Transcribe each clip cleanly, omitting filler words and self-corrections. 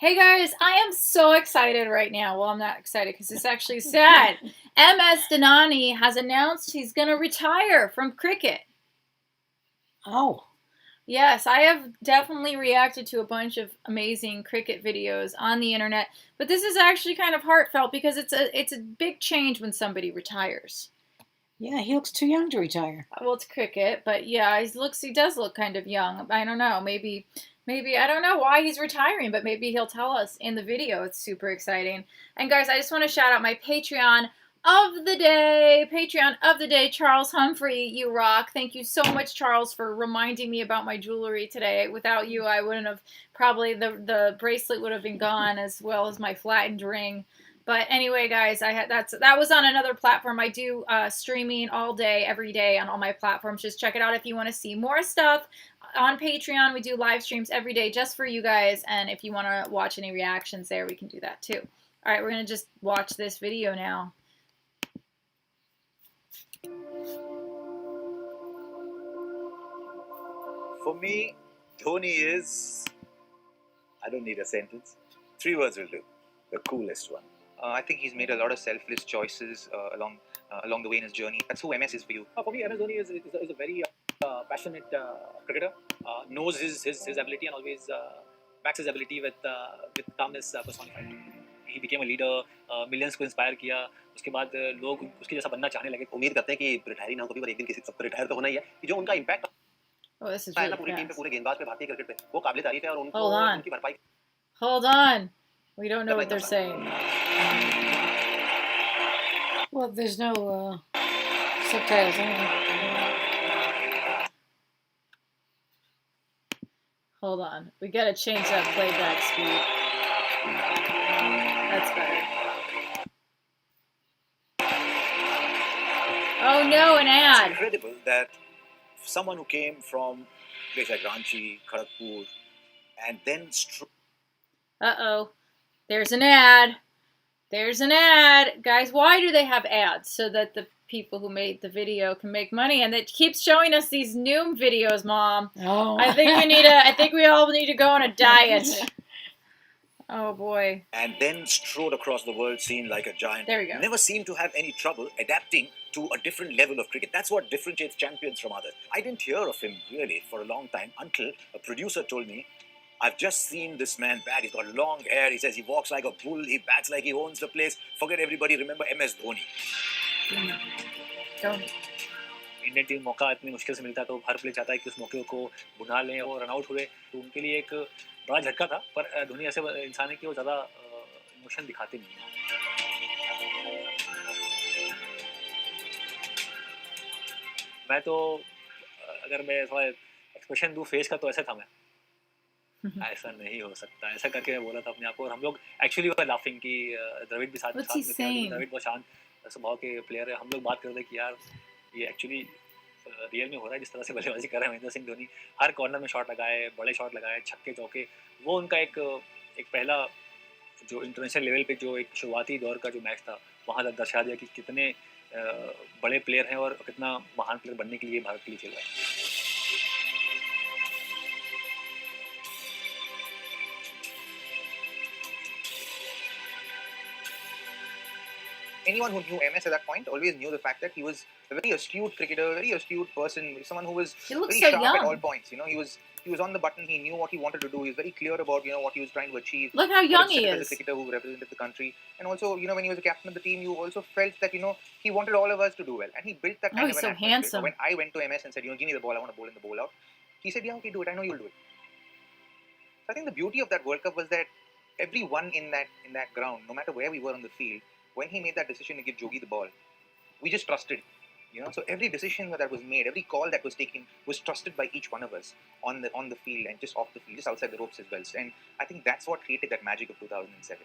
Hey guys, I am so excited right now. Well, I'm not excited because it's actually sad. MS Dhoni has announced he's going to retire from cricket. Oh, Yes, I have definitely reacted to a bunch of amazing cricket videos on the internet, but this is actually kind of heartfelt because it's a big change when somebody retires. yeah, he looks too young to retire. Well, it's cricket, but yeah, he does look kind of young. I don't know, maybe I don't know why he's retiring, but maybe he'll tell us in the video. It's super exciting. And guys, I just want to shout out my Patreon of the day. Patreon of the day, Charles Humphrey, you rock. Thank you so much, Charles, for reminding me about my jewelry today. Without you, I wouldn't have probably the bracelet would have been gone as well as my flattened ring. But anyway, guys, that was on another platform. I do streaming all day, every day on all my platforms. Just check it out if you want to see more stuff on Patreon. We do live streams every day just for you guys, and if you want to watch any reactions there, we can do that too. All right, we're gonna just watch this video now. For me, Dhoni is. I don't need a sentence. 3 words will do. The coolest one. I think he's made a lot of selfless choices along the way in his journey. That's who MS is for you. For me, MS Dhoni is a very passionate cricketer. Knows his ability and always backs his ability with calmness personified. He became a leader, millions को inspire किया. उसके बाद लोग उसके जैसा बनना चाहने लगे. उम्मीद करते हैं कि रिटायर ना हो कभी, पर एक दिन किसी सबको रिटायर तो होना ही है. कि जो उनका इम्पैक्ट Oh, this is है really ना पूरी टीम पे, fast. पूरे गेंदबाज पे, भारतीय क्रिकेट पे, वो काबिले तारीफ है और उनको Hold on. उनकी भरपाई. Hold on. We don't know what they're saying. Well, there's no subtitles anyway. Hold on. We gotta change that playback speed. That's better. Oh no, an It's ad. incredible that someone who came from places like Ranchi, Kharagpur, and then Uh-oh. There's an ad. There's an ad. Guys, why do they have ads? So that the people who made the video can make money, and it keeps showing us these Noom videos, Mom. Oh, I think we all need to go on a diet. Oh boy. and then strode across the world scene like a giant. There we go. Never seemed to have any trouble adapting to a different level of cricket. That's what differentiates champions from others. I didn't hear of him really for a long time until a producer told me, I've just seen this man bat. He's got long hair. He says he walks like a bull. He bats like he owns the place. Forget everybody. Remember MS Dhoni. Don't. Indian team मौका इतनी मुश्किल से मिलता है तो हर player चाहता है कि उस मौके को बुना लें और रन आउट हुए तो उनके लिए एक बड़ा झटका था. पर धोनी ऐसे इंसान है कि वो ज़्यादा इमोशन दिखाते नहीं हैं. मैं तो अगर मैं थोड़ा एक्सप्रेशन दूँ फेस का तो ऐसा था मैं. ऐसा नहीं हो सकता, ऐसा करके मैं बोला था अपने आप को. और हम लोग एक्चुअली वर लाफिंग कि द्रविड़ भी साथ में थे. द्रविड़ बहुत शांत स्वभाव के प्लेयर है. हम लोग बात कर रहे थे कि यार ये एक्चुअली रियल में हो रहा है. जिस तरह से बल्लेबाजी कर रहे हैं महेंद्र सिंह धोनी, हर कॉर्नर में शॉट लगाए, बड़े शॉट लगाए, छक्के चौके. वो उनका एक पहला जो इंटरनेशनल लेवल पे जो एक शुरुआती दौर का जो मैच था वहाँ तक दर्शा दिया कि कितने बड़े प्लेयर हैं और कितना महान प्लेयर बनने के लिए भारत के लिए खेल रहे हैं. Anyone who knew MS at that point always knew the fact that he was a very astute cricketer, a very astute person, someone who was He looks very so sharp at young. all points. You know, he was on the button. He knew what he wanted to do. He was very clear about what he was trying to achieve. Look how young he As a is. cricketer who represented the country, and also when he was a captain of the team, you also felt that he wanted all of us to do well, and he built that kind Oh, of he's an so atmosphere. handsome. So when I went to MS and said, give me the ball, I want to bowl in the bowl out, he said, yeah, okay, do it. I know you'll do it. So I think the beauty of that World Cup was that everyone in that ground, no matter where we were on the field, when he made that decision to give Jogi the ball, we just trusted. So every decision that was made, every call that was taken was trusted by each one of us on the field and just off the field, just outside the ropes as well. And I think that's what created that magic of 2007.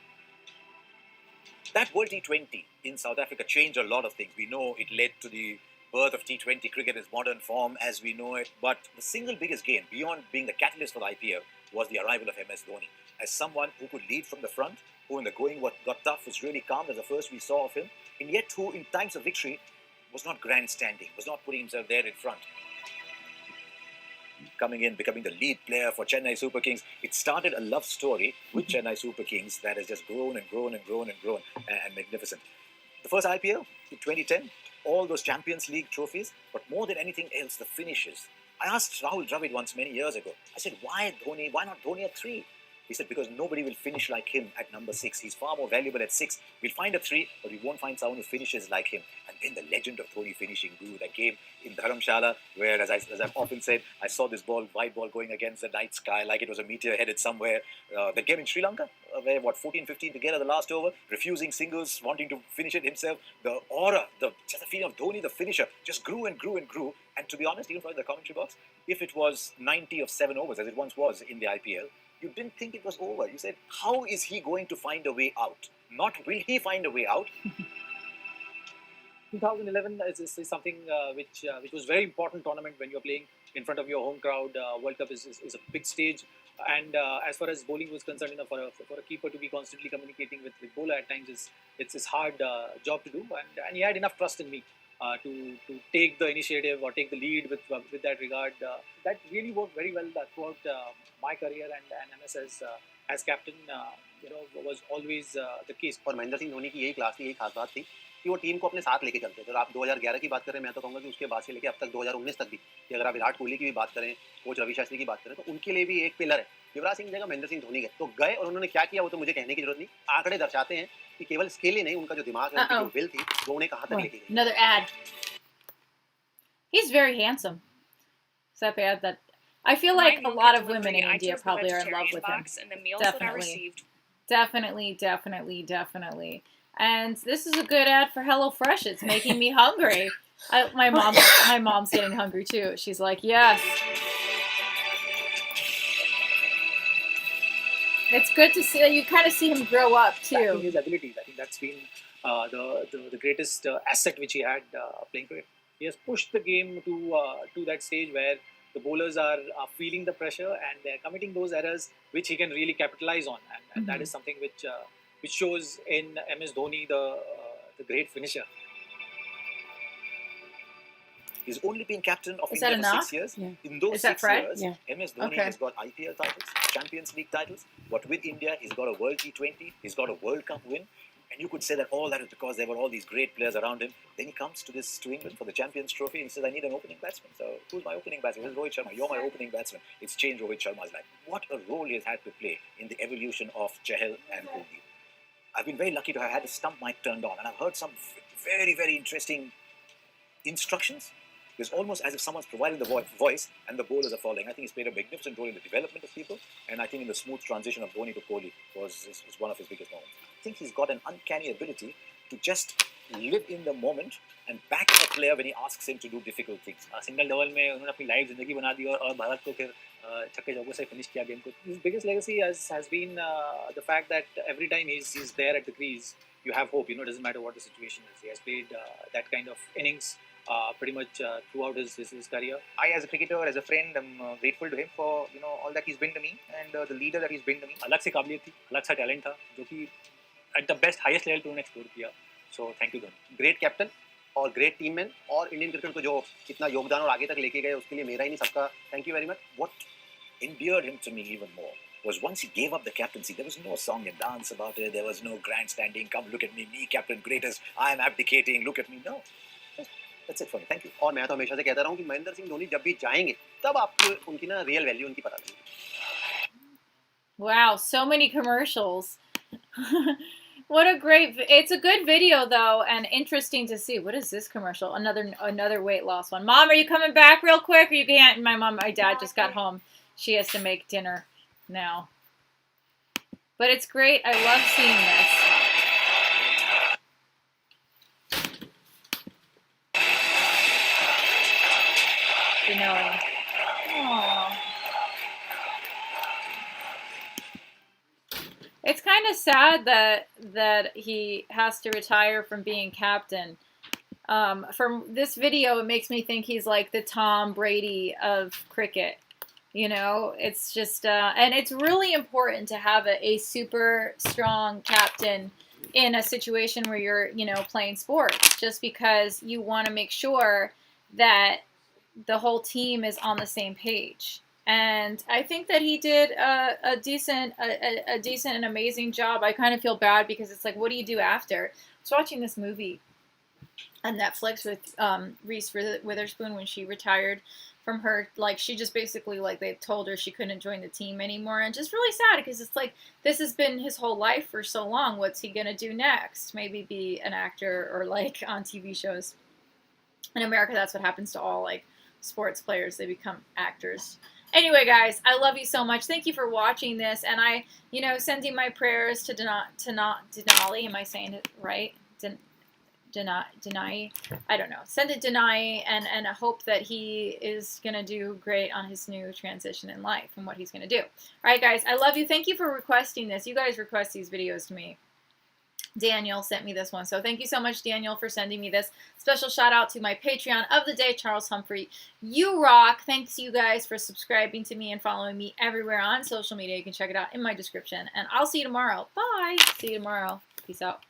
That World T20 in South Africa changed a lot of things. We know it led to the birth of T20 cricket in its modern form as we know it. But the single biggest gain, beyond being the catalyst for the IPL, was the arrival of MS Dhoni. As someone who could lead from the front, who in the going what got tough was really calm, as the first we saw of him, and yet who in times of victory was not grandstanding, was not putting himself there in front. coming in, becoming the lead player for Chennai Super Kings. It started a love story with Chennai Super Kings that has just grown and grown and grown and grown and magnificent. The first IPL in 2010, all those Champions League trophies, but more than anything else, the finishes. I asked Rahul Dravid once many years ago, I said, why Dhoni? Why not Dhoni at 3? He said, because nobody will finish like him at number 6. He's far more valuable at 6. We'll find a 3, but we won't find someone who finishes like him. And then the legend of Dhoni finishing grew. That game in Dharamshala, where, as I've often said, I saw this white ball going against the night sky like it was a meteor headed somewhere. That game in Sri Lanka, where, 14-15 together the last over, refusing singles, wanting to finish it himself. The aura, just the feeling of Dhoni, the finisher, just grew and grew and grew. And to be honest, even from the commentary box, if it was 90 of 7 overs, as it once was in the IPL, you didn't think it was over. You said, how is he going to find a way out? Not will he find a way out? 2011 is something which was very important tournament when you're playing in front of your home crowd. World Cup is a big stage. And as far as bowling was concerned, for a keeper to be constantly communicating with bowler at times it's hard job to do. And he had enough trust in me to take the initiative or take the lead with that regard. That really worked very well throughout my career, and MS as captain, was always the case. और महेंद्र सिंह धोनी की यही class थी, यही खास बात थी कि वो टीम को अपने साथ लेके चलते थे। अगर आप 2011 की बात करें, मैं तो कहूँगा कि उसके बाद से लेके अब तक 2019 तक भी, कि अगर आप विराट कोहली की भी बात करें, कोच रवि शास्त्री की बात करें, तो उनके लिए भी एक पिलर है। युवराज सिंह की जगह महेंद्र सिंह धोनी गए, तो गए और उन्होंने क्या किया वो तो मुझे कहने की जरूरत नहीं। आंकड़े दर्शाते हैं कि केवल स्किल ही नहीं, उनका जो दिमाग है, उनकी जो विल थी, वो उन्हें कहाँ तक लेके गई। Another ad. He's very handsome. Is that bad? That I feel like a lot of women in India probably are in love with him. Definitely. And this is a good ad for HelloFresh. It's making me hungry. My mom's getting hungry too. She's like, yes. It's good to see that you kind of see him grow up too. His abilities, I think that's been the greatest asset which he had playing cricket. He has pushed the game to that stage where the bowlers are feeling the pressure and they're committing those errors which he can really capitalize on, and that is something which shows in MS Dhoni, the great finisher. He's only been captain of Is India that for enough? 6 years. Yeah. In those Is that 6 Fred? years, Yeah. MS Dhoni Okay. has got IPL titles, Champions League titles, but with India, he's got a World T20, he's got a World Cup win. And you could say that all that is because there were all these great players around him. Then he comes to England for the Champions Trophy and he says, I need an opening batsman. So who's my opening batsman? It's Rohit Sharma. You're my opening batsman. It's changed Rohit Sharma's life. What a role he has had to play in the evolution of Chahal and Kohli. I've been very lucky to have had a stump mic turned on, and I've heard some very, very interesting instructions. It's almost as if someone's providing the voice and the bowlers are following. I think he's played a magnificent role in the development of people, and I think in the smooth transition of Dhoni to Kohli was one of his biggest moments. I think he's got an uncanny ability to just live in the moment and back a player when he asks him to do difficult things. Single double में उन्होंने अपनी life जिंदगी बना दी और भारत को फिर छक्के चौकों से फिनिश किया गेम को. His biggest legacy has been the fact that every time he's there at the crease, you have hope. It doesn't matter what the situation is. He has played that kind of innings pretty much throughout his career. I, as a cricketer, as a friend, I'm grateful to him for all that he's been to me and the leader that he's been to me. अलग सी काबिलियत थी, अलग सा talent था जो कि at the best highest level पे उन्होंने एक्सप्लोर किया. So thank you Dhoni. Great captain और ग्रेट टीम मैन, और इंडियन क्रिकेट को जो इतना योगदान और आगे तक लेके गए, उसके लिए मेरा ही नहीं सबका thank you very much. What endeared him to me even more was once he gave up the captaincy, there was no song and dance about it. There was no grandstanding, come look at me captain greatest, I am abdicating, look at me. No. That's it for me. Thank you. और मैं तो हमेशा से कहता रहा हूँ कि महेंद्र सिंह धोनी जब भी जाएंगे तब आपको उनकी ना रियल वैल्यू उनकी पता लगेगी. Wow, so many commercials. It's a good video though, and interesting to see. What is this commercial? Another weight loss one. Mom, are you coming back real quick, or you can't? My dad just got home. She has to make dinner now. But it's great. I love seeing this. Aww. It's kind of sad that he has to retire from being captain. From this video, it makes me think he's like the Tom Brady of cricket. It's just, and it's really important to have a super strong captain in a situation where you're, playing sports, just because you want to make sure that the whole team is on the same page. And I think that he did a decent and amazing job. I kind of feel bad because it's like, what do you do after? I was watching this movie on Netflix with Reese Witherspoon when she retired from her, like, she just basically, like, they told her she couldn't join the team anymore, and just really sad because it's like, this has been his whole life for so long. What's he gonna do next? Maybe be an actor or, like, on TV shows. In America, that's what happens to all, like, sports players. They become actors. Anyway, guys, I love you so much. Thank you for watching this, and I, sending my prayers to Denali. Am I saying it right? Denai, I don't know. Send it Denai, and I hope that he is going to do great on his new transition in life and what he's going to do. All right, guys, I love you. Thank you for requesting this. You guys request these videos to me. Daniel sent me this one. So thank you so much, Daniel, for sending me this. Special shout out to my Patreon of the day, Charles Humphrey. You rock. Thanks you guys for subscribing to me and following me everywhere on social media. You can check it out in my description. And I'll see you tomorrow. Bye. See you tomorrow. Peace out.